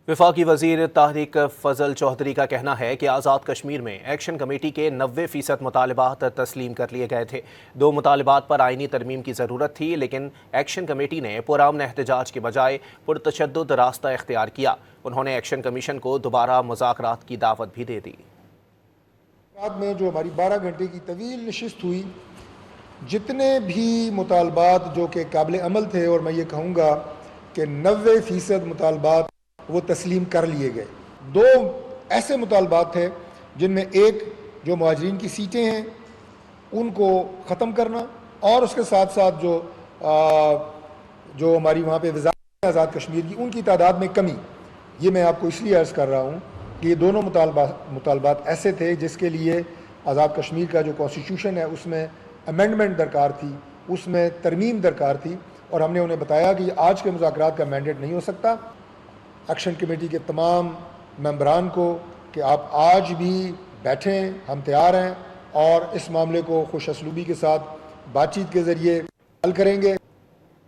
وفاقی وزیر تحریک فضل چودھری کا کہنا ہے کہ آزاد کشمیر میں ایکشن کمیٹی کے 90% مطالبات تسلیم کر لیے گئے تھے۔ 2 مطالبات پر آئینی ترمیم کی ضرورت تھی، لیکن ایکشن کمیٹی نے پرامن احتجاج کے بجائے پرتشدد راستہ اختیار کیا۔ انہوں نے ایکشن کمیشن کو دوبارہ مذاکرات کی دعوت بھی دے دی۔ رات میں جو ہماری 12 گھنٹے کی طویل نشست ہوئی، جتنے بھی مطالبات جو کہ قابل عمل تھے، اور میں یہ کہوں گا کہ 90% مطالبات وہ تسلیم کر لیے گئے۔ 2 ایسے مطالبات تھے جن میں ایک جو مہاجرین کی سیٹیں ہیں ان کو ختم کرنا، اور اس کے ساتھ ساتھ جو ہماری وہاں پہ وزارت آزاد کشمیر کی ان کی تعداد میں کمی۔ یہ میں آپ کو اس لیے عرض کر رہا ہوں کہ یہ دونوں مطالبات ایسے تھے جس کے لیے آزاد کشمیر کا جو کانسٹیٹیوشن ہے اس میں امینڈمنٹ درکار تھی، اس میں ترمیم درکار تھی، اور ہم نے انہیں بتایا کہ یہ آج کے مذاکرات کا مینڈیٹ نہیں ہو سکتا۔ ایکشن کمیٹی کے تمام ممبران کو کہ آپ آج بھی بیٹھیں، ہم تیار ہیں، اور اس معاملے کو خوش اسلوبی کے ساتھ بات چیت کے ذریعے حل کریں گے۔